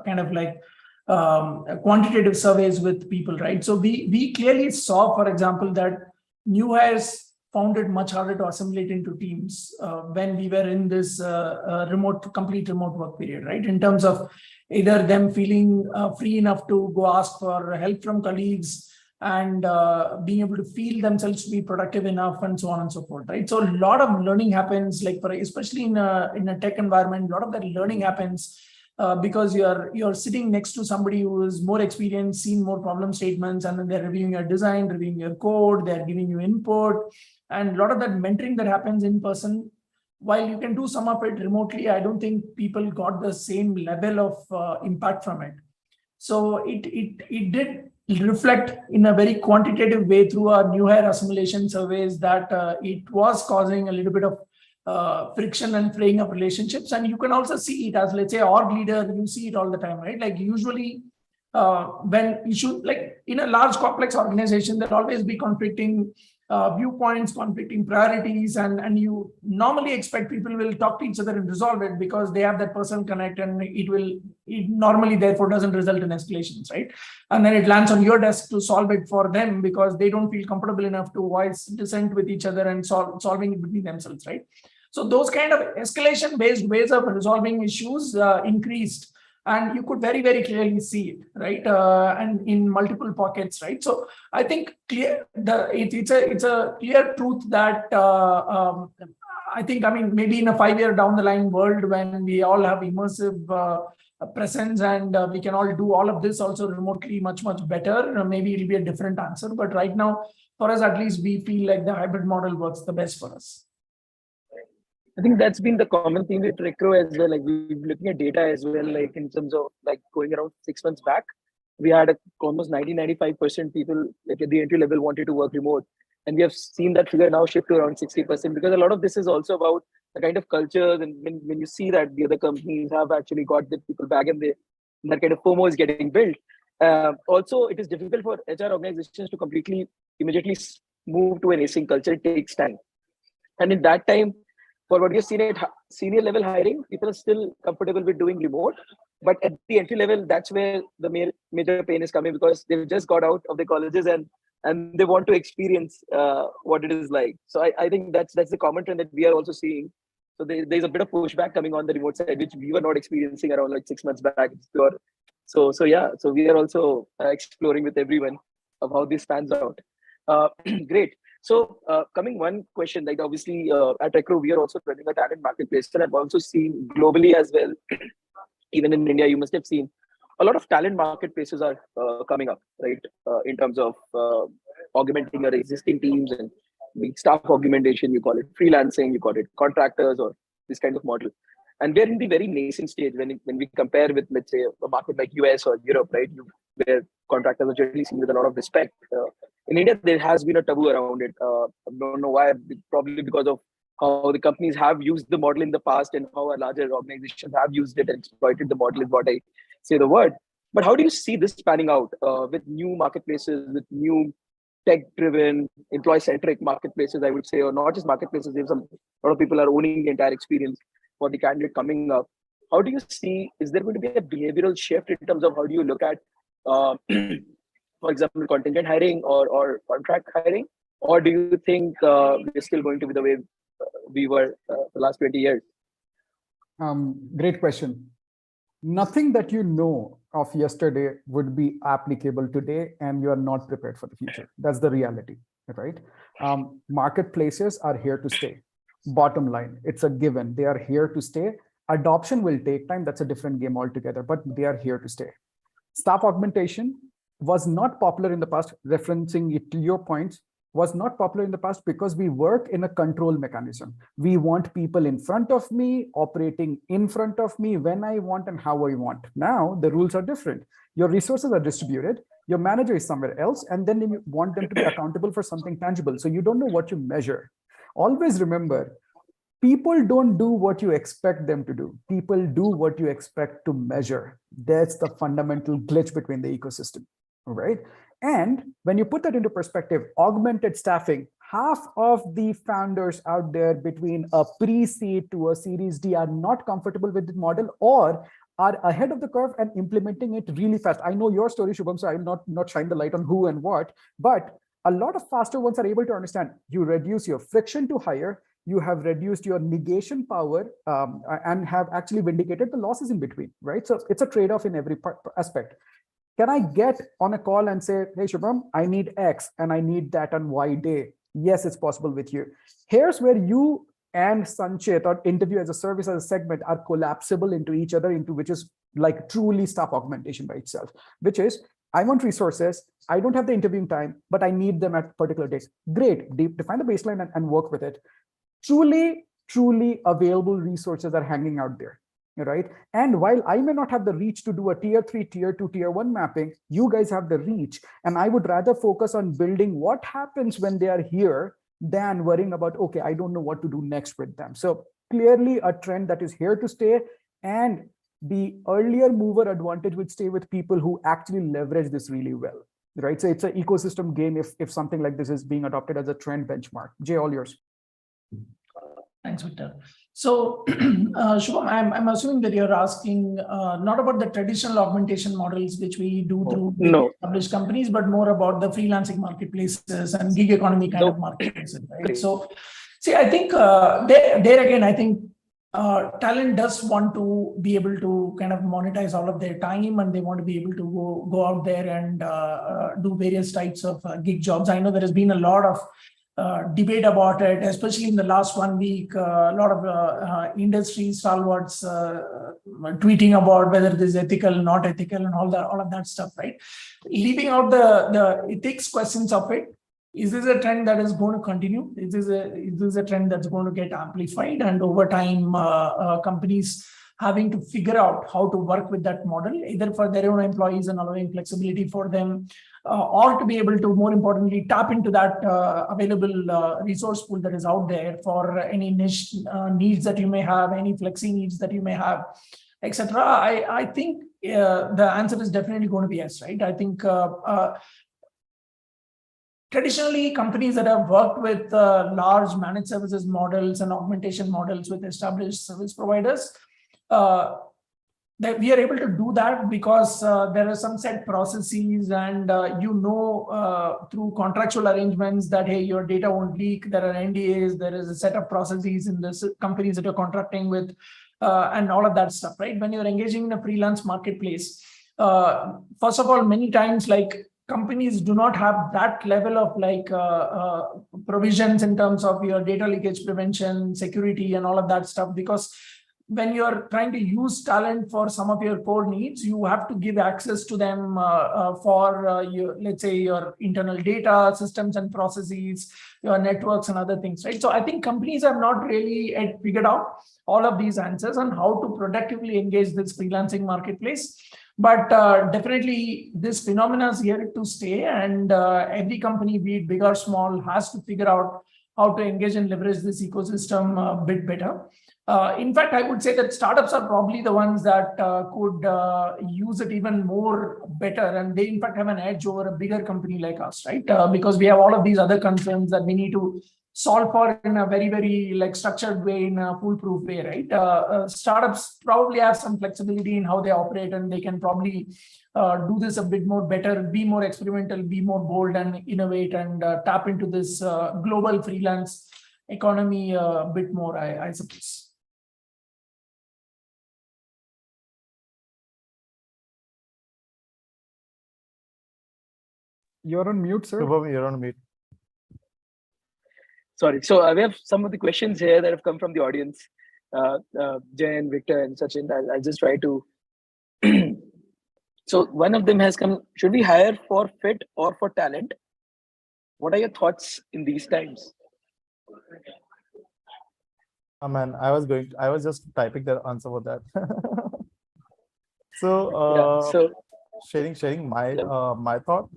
kind of like quantitative surveys with people, right? So we clearly saw, for example, that new hires found it much harder to assimilate into teams when we were in this complete remote work period, right? In terms of either them feeling free enough to go ask for help from colleagues, and being able to feel themselves to be productive enough, and so on and so forth, right? So a lot of learning happens, especially in a tech environment. A lot of that learning happens because you're sitting next to somebody who is more experienced, seen more problem statements, and then they're reviewing your design, reviewing your code, they're giving you input, and a lot of that mentoring that happens in person. While you can do some of it remotely, I don't think people got the same level of impact from it. So it did reflect in a very quantitative way through our new hire assimilation surveys that it was causing a little bit of friction and fraying of relationships. And you can also see it as, let's say, org leader, you see it all the time, right? Like usually when issue like in a large complex organization, there'll always be conflicting viewpoints, conflicting priorities, and you normally expect people will talk to each other and resolve it because they have that personal connect, and it normally therefore doesn't result in escalations, right? And then it lands on your desk to solve it for them because they don't feel comfortable enough to voice dissent with each other and solving it between themselves, right? So those kind of escalation based ways of resolving issues increased, and you could very, very clearly see it, right? And in multiple pockets, right? So I think it's a clear truth that I think, I mean, maybe in a 5-year down the line world when we all have immersive presence and we can all do all of this also remotely much, much better, maybe it'll be a different answer. But right now, for us at least, we feel like the hybrid model works the best for us. I think that's been the common theme with Recro as well. Like we're looking at data as well, like in terms of like going around 6 months back, we had almost 90-95% people like at the entry level wanted to work remote. And we have seen that figure now shift to around 60% because a lot of this is also about the kind of cultures. And when you see that the other companies have actually got the people back and that kind of FOMO is getting built. Also, it is difficult for HR organizations to completely immediately move to an async culture. It takes time. And in that time, for what you've seen at senior level hiring, people are still comfortable with doing remote. But at the entry level, that's where the major pain is coming because they've just got out of the colleges and they want to experience what it is like. So I think that's the common trend that we are also seeing. So there's a bit of pushback coming on the remote side, which we were not experiencing around like 6 months back. So yeah, so we are also exploring with everyone of how this pans out. Great. So coming one question, like obviously at Recro, we are also running a talent marketplace. And I've also seen globally as well, even in India, you must have seen a lot of talent marketplaces are coming up, right? In terms of augmenting our existing teams and staff augmentation, you call it freelancing, you call it contractors or this kind of model. And we're in the very nascent stage when we compare with, let's say, a market like US or Europe, right? Where contractors are generally seen with a lot of respect. In India, there has been a taboo around it. I don't know why, probably because of how the companies have used the model in the past and how our larger organizations have used it and exploited the model is what I say the word. But how do you see this panning out with new marketplaces, with new tech-driven, employee-centric marketplaces, I would say, or not just marketplaces, there's a lot of people are owning the entire experience for the candidate coming up. How do you see, is there going to be a behavioral shift in terms of how do you look at, for example, contingent hiring or contract hiring? Or do you think we're still going to be the way we were the last 20 years? Great question. Nothing that you know of yesterday would be applicable today, and you are not prepared for the future. That's the reality, right? Marketplaces are here to stay. Bottom line, it's a given. They are here to stay. Adoption will take time. That's a different game altogether, but they are here to stay. Staff augmentation was not popular in the past, referencing it to your points, was not popular in the past because we work in a control mechanism. We want people in front of me, operating in front of me when I want and how I want. Now the rules are different. Your resources are distributed. Your manager is somewhere else, and then you want them to be accountable for something tangible. So you don't know what you measure. Always remember, people don't do what you expect them to do. People do what you expect to measure. That's the fundamental glitch between the ecosystem, all right? And when you put that into perspective, augmented staffing, half of the founders out there between a pre-seed to a Series D are not comfortable with the model or are ahead of the curve and implementing it really fast. I know your story, Shubham, so I will not shine the light on who and what, but a lot of faster ones are able to understand. You reduce your friction to hire, you have reduced your negation power and have actually vindicated the losses in between, right? So it's a trade-off in every aspect. Can I get on a call and say, hey, Shubham, I need X and I need that on Y day? Yes, it's possible with you. Here's where you and Sanchit or interview as a service as a segment are collapsible into each other, into which is like truly staff augmentation by itself, which is I want resources. I don't have the interviewing time, but I need them at particular days. Great, define the baseline and work with it. Truly available resources are hanging out there. Right. And while I may not have the reach to do a tier 3, tier 2, tier 1 mapping, you guys have the reach. And I would rather focus on building what happens when they are here than worrying about, okay, I don't know what to do next with them. So clearly a trend that is here to stay. And the earlier mover advantage would stay with people who actually leverage this really well, right? So it's an ecosystem game if something like this is being adopted as a trend benchmark. Jay, all yours. Thanks, Victor. So, Shubham, I'm assuming that you're asking not about the traditional augmentation models which we do through big established companies, but more about the freelancing marketplaces and gig economy kind of marketplaces, right? So, see, I think there again, I think talent does want to be able to kind of monetize all of their time, and they want to be able to go out there and do various types of gig jobs. I know there has been a lot of debate about it, especially in the last 1 week. A lot of industry stalwarts tweeting about whether this is ethical, not ethical, and all of that stuff, right? Leaving out the ethics questions of it, is this a trend that is going to continue? Is this a trend that's going to get amplified? And over time, companies having to figure out how to work with that model, either for their own employees and allowing flexibility for them, or to be able to, more importantly, tap into that available resource pool that is out there for any niche needs that you may have, any flexi needs that you may have, etc. I think the answer is definitely going to be yes, right? I think traditionally, companies that have worked with large managed services models and augmentation models with established service providers, that we are able to do that because there are some set processes, and through contractual arrangements that, hey, your data won't leak. There are NDAs. There is a set of processes in the companies that you're contracting with, and all of that stuff, right? When you're engaging in a freelance marketplace, first of all, many times, like, companies do not have that level of provisions in terms of your data leakage prevention, security, and all of that stuff, because when you're trying to use talent for some of your core needs, you have to give access to them for let's say, your internal data systems and processes, your networks and other things, right? So I think companies have not really figured out all of these answers on how to productively engage this freelancing marketplace. But definitely this phenomena is here to stay, and every company, be it big or small, has to figure out how to engage and leverage this ecosystem a bit better. In fact, I would say that startups are probably the ones that could use it even more better, and they in fact have an edge over a bigger company like us, right? Because we have all of these other concerns that we need to solve for in a very, very structured way, in a foolproof way, right? Startups probably have some flexibility in how they operate, and they can probably do this a bit more better, be more experimental, be more bold and innovate, and tap into this global freelance economy a bit more, I suppose. You're on mute, sir. You're on mute. Sorry. So we have some of the questions here that have come from the audience. Jay and Victor and Sachin, I'll just try to. So one of them has come: should we hire for fit or for talent? What are your thoughts in these times? Man, I was just typing the answer for that. So sharing my my thought.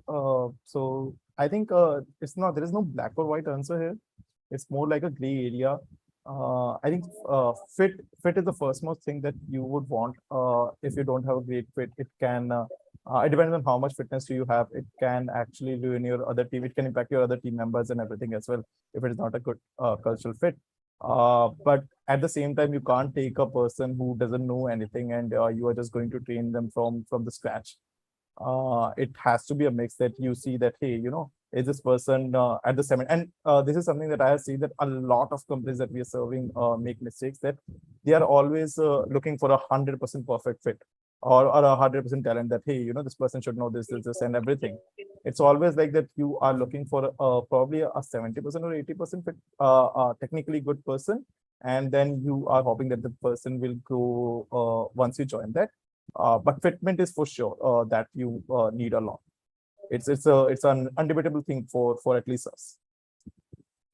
So I think there is no black or white answer here. It's more like a gray area. I think fit is the first most thing that you would want. If you don't have a great fit, it can it depends on how much fitness do you have. It can actually ruin your other team. It can impact your other team members and everything as well if it is not a good cultural fit. But at the same time, you can't take a person who doesn't know anything and you are just going to train them from the scratch. It has to be a mix that you see that, hey, is this person at the summit? And this is something that I have seen that a lot of companies that we are serving make mistakes, that they are always looking for 100% perfect fit or 100% talent, that, hey, this person should know this and everything. It's always like that you are looking for probably a 70% or 80% fit, technically good person. And then you are hoping that the person will grow once you join that. But fitment is for sure that you need a lot. It's an undebatable thing for at least us.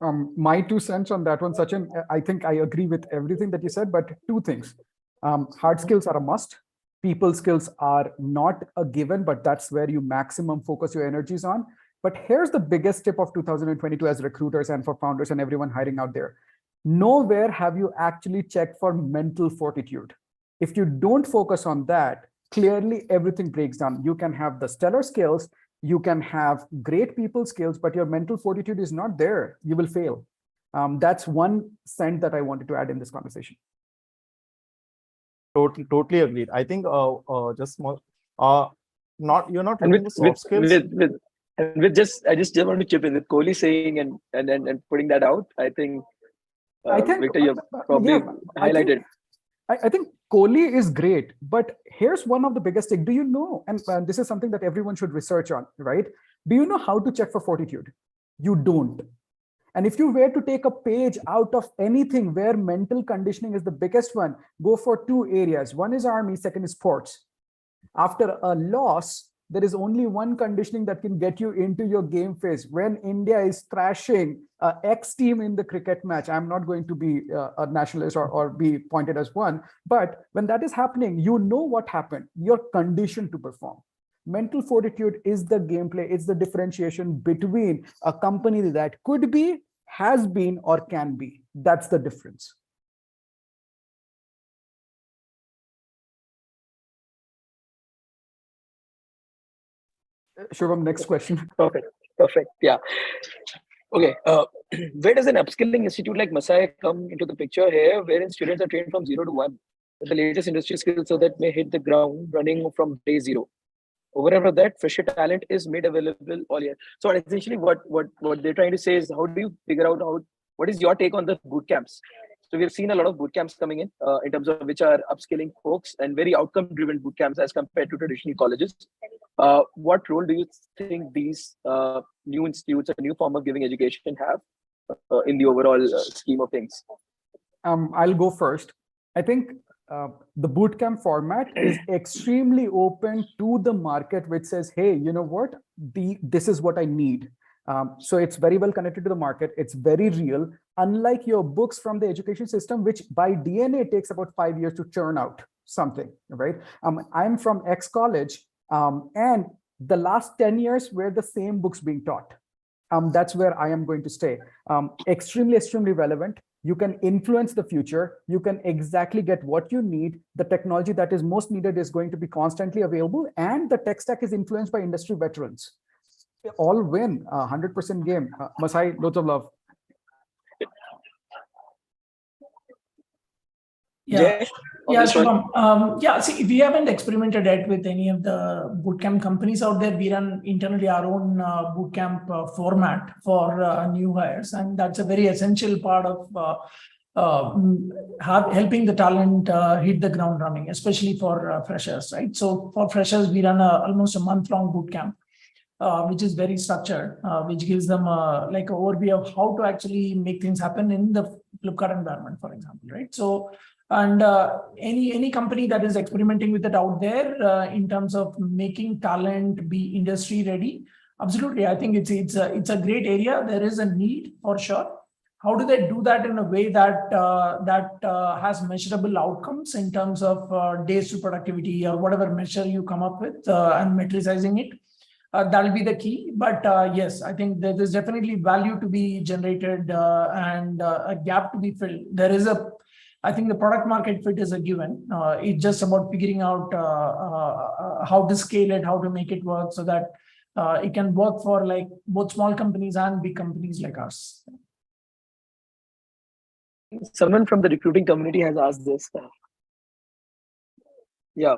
My 2 cents on that one, Sachin. I think I agree with everything that you said, but 2 things. Hard skills are a must. People skills are not a given, but that's where you maximum focus your energies on. But here's the biggest tip of 2022 as recruiters and for founders and everyone hiring out there. Nowhere have you actually checked for mental fortitude. If you don't focus on that, clearly everything breaks down. You can have the stellar skills, you can have great people skills, but your mental fortitude is not there. You will fail. That's one cent that I wanted to add in this conversation. Totally agreed. I think just small, not you're not And looking for soft skills. with just I just want to chip in with Kohli saying and putting that out. I think Victor, you've probably yeah, highlighted. I think Kohli is great, but here's one of the biggest things. Do you know, and this is something that everyone should research on, right? Do you know how to check for fortitude? You don't. And if you were to take a page out of anything where mental conditioning is the biggest one, go for two areas. One is army, second is sports. After a loss, there is only one conditioning that can get you into your game phase. When India is thrashing X team in the cricket match, I'm not going to be a nationalist or be pointed as one, but when that is happening, you know what happened. You're conditioned to perform. Mental fortitude is the gameplay. It's the differentiation between a company that could be, has been, or can be. That's the difference. Shubham, next question. Perfect. Yeah. Okay. Where does an upskilling institute like Masai come into the picture here, wherein students are trained from 0 to 1 with the latest industry skills so that may hit the ground running from day 0? Over and above that, fresher talent is made available all year. So essentially, what they're trying to say is, how do you figure out what is your take on the boot camps? So we've seen a lot of boot camps coming in terms of which are upskilling folks and very outcome-driven boot camps as compared to traditional colleges. What role do you think these new institutes, a new form of giving education, have in the overall scheme of things? I'll go first. I think the bootcamp format is extremely open to the market, which says, hey, you know what? This is what I need. So it's very well connected to the market. It's very real. Unlike your books from the education system, which by DNA takes about 5 years to churn out something, right? I'm from ex-college, and the last 10 years were the same books being taught. That's where I am going to stay. Extremely relevant. You can influence the future. You can exactly get what you need. The technology that is most needed is going to be constantly available, and the tech stack is influenced by industry veterans. All win, 100% game. Masai, loads of love. Yeah, Shubham. Yeah, see, we haven't experimented yet with any of the bootcamp companies out there. We run internally our own bootcamp format for new hires, and that's a very essential part of helping the talent hit the ground running, especially for freshers, right? So for freshers, we run almost a month-long bootcamp, which is very structured, which gives them like an overview of how to actually make things happen in the Flipkart environment, for example, right? So, and any company that is experimenting with it out there in terms of making talent be industry ready, absolutely, I think it's a great area. There is a need for sure. How do they do that in a way that has measurable outcomes in terms of days to productivity or whatever measure you come up with and metricizing it? That'll be the key. But yes, I think there's definitely value to be generated and a gap to be filled. There is I think the product market fit is a given. It's just about figuring out how to scale it, how to make it work so that it can work for like both small companies and big companies like us. Someone from the recruiting community has asked this. Yeah.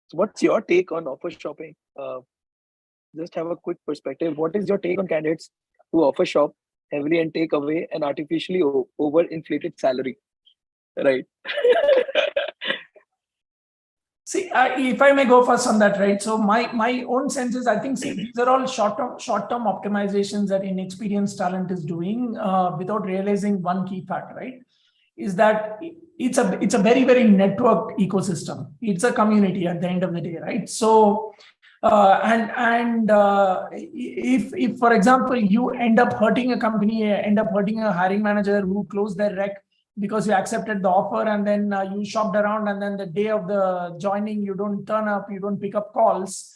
So what's your take on offer shopping? Just have a quick perspective. What is your take on candidates who offer shop heavily and take away an artificially overinflated salary? Right. See, if I may go first on that, right? So my own sense is, I think these are all short-term optimizations that inexperienced talent is doing without realizing one key fact, right? Is that it's a very networked ecosystem. It's a community at the end of the day, right? So if for example you end up hurting a company, end up hurting a hiring manager who closed their rec because you accepted the offer, and then you shopped around, and then the day of the joining you don't turn up, you don't pick up calls,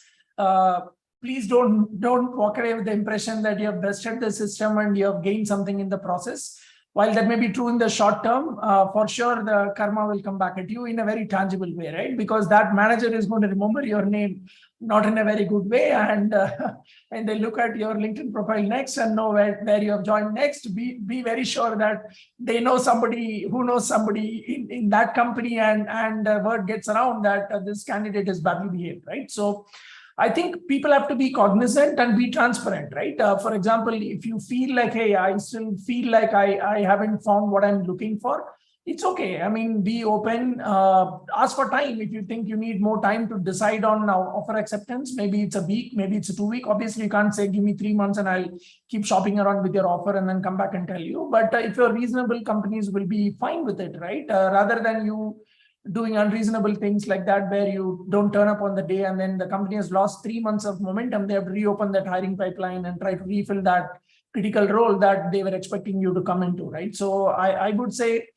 please don't walk away with the impression that you have bested the system and you have gained something in the process. while that may be true in the short term, for sure the karma will come back at you in a very tangible way, right? Because that manager is going to remember your name not in a very good way, and when they look at your LinkedIn profile next and know where you have joined next, be very sure that they know somebody who knows somebody in that company, and word gets around that this candidate is badly behaved, right? So I think people have to be cognizant and be transparent, right? For example, if you feel like, hey, I still feel like I haven't found what I'm looking for, it's okay. I mean, be open, ask for time. If you think you need more time to decide on offer acceptance, maybe it's a week, maybe it's a 2 week. Obviously, you can't say, give me 3 months and I'll keep shopping around with your offer and then come back and tell you. But if you're reasonable, companies will be fine with it, right? Rather than you doing unreasonable things like that, where you don't turn up on the day and then the company has lost 3 months of momentum, they have to reopen that hiring pipeline and try to refill that critical role that they were expecting you to come into, right? So I would say,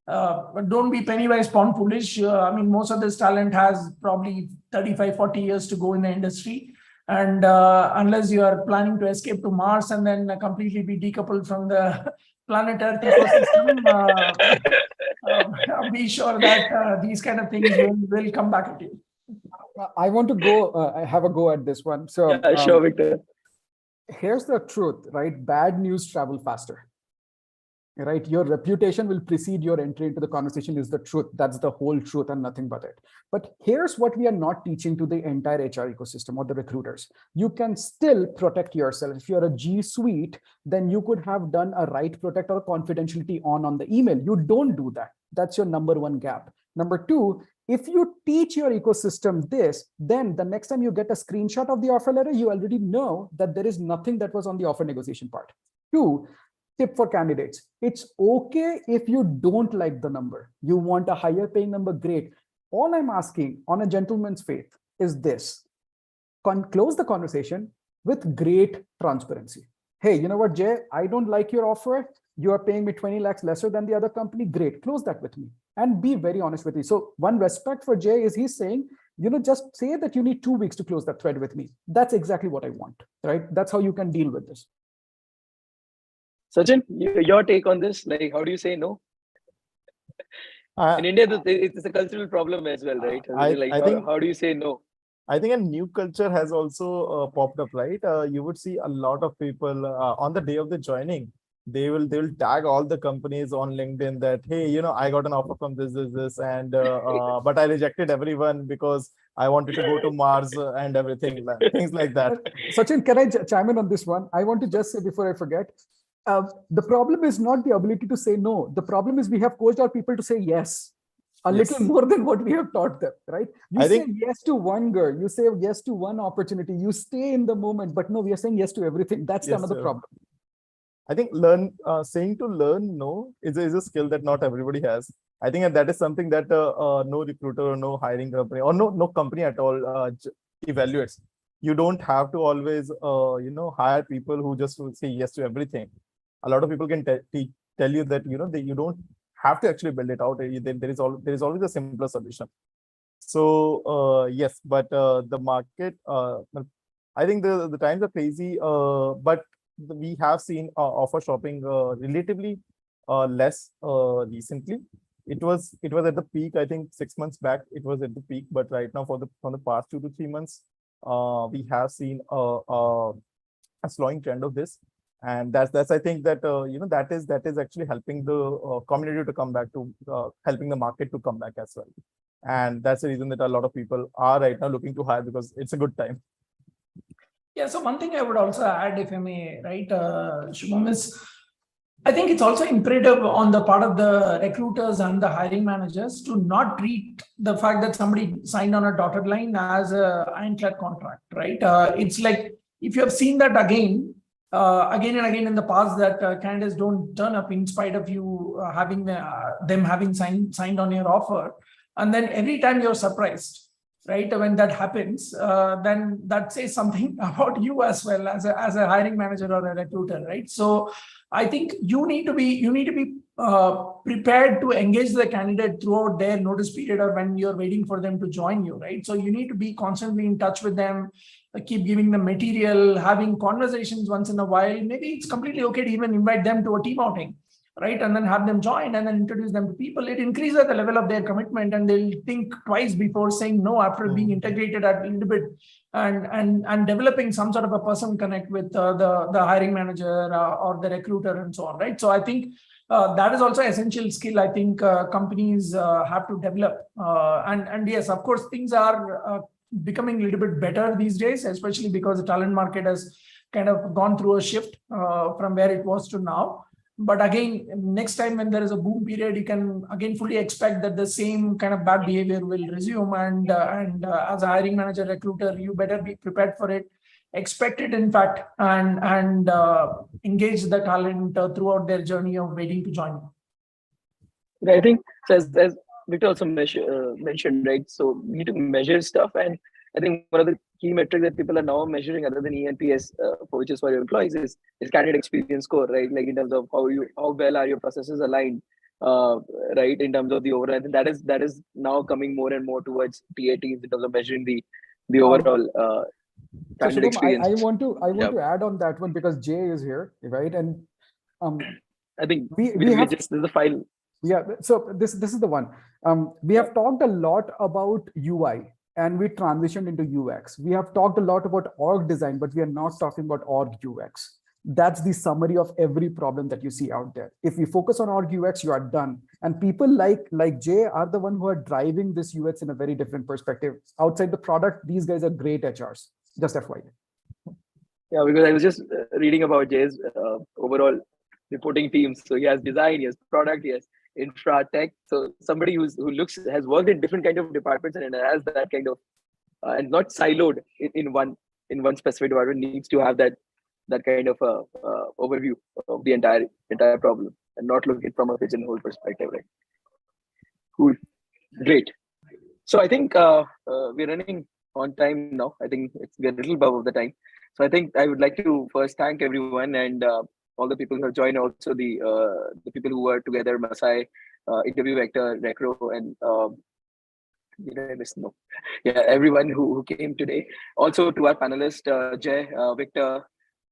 don't be penny wise, pound foolish. I mean, most of this talent has probably 35, 40 years to go in the industry. And unless you are planning to escape to Mars and then completely be decoupled from the planet Earth ecosystem, be sure that these kind of things will come back at you. I want to go, I have a go at this one. So Yeah, sure, Victor. here's the truth, right? Bad news travel faster. Right, your reputation will precede your entry into the conversation is the truth. That's the whole truth and nothing but it. But here's what we are not teaching to the entire HR ecosystem or the recruiters. You can still protect yourself. If you're a G Suite, then you could have done a right protect or confidentiality on the email. You don't do that. That's your number one gap. Number two, if you teach your ecosystem this, then the next time you get a screenshot of the offer letter, you already know that there is nothing that was on the offer negotiation part. Two, tip for candidates. It's okay if you don't like the number. You want a higher paying number, great. All I'm asking on a gentleman's faith is this. Close the conversation with great transparency. Hey, you know what, Jay? I don't like your offer. You are paying me 20 lakhs lesser than the other company. Great, close that with me. And be very honest with me. So one respect for Jay is he's saying, just say that you need 2 weeks to close that thread with me. That's exactly what I want, right? That's how you can deal with this. Sachin, your take on this? Like, how do you say no? In India, it's a cultural problem as well, right? How do you say no? I think a new culture has also popped up, right? You would see a lot of people on the day of the joining. They will tag all the companies on LinkedIn that, hey, I got an offer from this, and but I rejected everyone because I wanted to go to Mars and everything, things like that. Sachin, can I chime in on this one? I want to just say before I forget, the problem is not the ability to say no. The problem is we have coached our people to say yes. Little more than what we have taught them, right? You say yes to one girl, you say yes to one opportunity, you stay in the moment, but no, we are saying yes to everything. That's another problem. I think saying to learn no is a skill that not everybody has. I think that is something that no recruiter or no hiring company or no company at all evaluates. You don't have to always hire people who just say yes to everything. A lot of people can tell you that you don't have to actually build it out. There is always a simpler solution. So yes, but the market, I think the times are crazy, but we have seen offer shopping relatively less recently. It was at the peak. I think 6 months back it was at the peak, but right now from the past 2 to 3 months, we have seen a slowing trend of this. And that's I think that that is actually helping the community to come back to helping the market to come back as well. And that's the reason that a lot of people are right now looking to hire, because it's a good time. Yeah, so one thing I would also add, if I may, right, Shubham, is I think it's also imperative on the part of the recruiters and the hiring managers to not treat the fact that somebody signed on a dotted line as an ironclad contract, right? It's like, if you have seen that again and again in the past, that candidates don't turn up in spite of you having them having signed on your offer, and then every time you're surprised, right, when that happens, then that says something about you as well as a hiring manager or a recruiter, right? So I think you need to be prepared to engage the candidate throughout their notice period or when you're waiting for them to join you, right? So you need to be constantly in touch with them, keep giving them material, having conversations once in a while. Maybe it's completely okay to even invite them to a team outing. right? And then have them join and then introduce them to people. It increases the level of their commitment, and they'll think twice before saying no after being integrated a little bit and developing some sort of a personal connect with the hiring manager or the recruiter and so on, right? So I think that is also essential skill. I think companies have to develop. And yes, of course, things are becoming a little bit better these days, especially because the talent market has kind of gone through a shift from where it was to now. But again, next time when there is a boom period, you can again fully expect that the same kind of bad behavior will resume. And as a hiring manager, recruiter, you better be prepared for it, expect it, in fact, and engage the talent throughout their journey of waiting to join you. I think, so as Victor also mentioned, right? So we need to measure stuff, and I think one of the key metrics that people are now measuring, other than ENPS, for which is for your employees, is candidate experience score, right? Like in terms of how well are your processes aligned, right? In terms of the overall, I think that is now coming more and more towards TATs in terms of measuring the overall so candidate Shubham, experience. I want to add on that one because Jay is here, right? And I think we have just there's a file. Yeah, so this is the one. We have talked a lot about UI and we transitioned into UX. We have talked a lot about org design, but we are not talking about org UX. That's the summary of every problem that you see out there. If you focus on org UX, you are done. And people like Jay are the one who are driving this UX in a very different perspective. Outside the product, these guys are great HRs. Just FYI. Yeah, because I was just reading about Jay's overall reporting teams. So he has design, he has product, he has infra, tech. So somebody has worked in different kind of departments and has that kind of and not siloed in one specific department, needs to have that kind of overview of the entire problem and not look it from a pigeonhole perspective, right? Cool, great. So I think we're running on time now. I think we're a little above the time. So I think I would like to first thank everyone and all the people who have joined, also the people who were together, Masai, Interview Vector, Recro, and everyone who came today. Also to our panelists, Jay, Victor,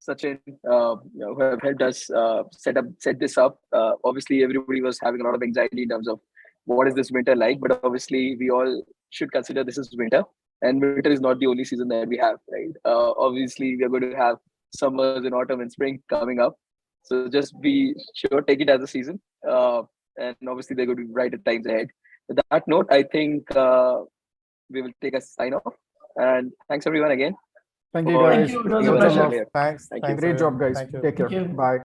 Sachin, who have helped us set this up. Obviously, everybody was having a lot of anxiety in terms of what is this winter like, but obviously we all should consider this is winter, and winter is not the only season that we have, right? Obviously, we are going to have summers and autumn and spring coming up. So just be sure, take it as a season. And obviously, they're going to be brighter times ahead. With that note, I think we will take a sign off. And thanks everyone again. Thank you, guys. Thank you. It was a pleasure. Thanks. Thank you. Great job, guys. Thank you. Take care. Thank you. Bye.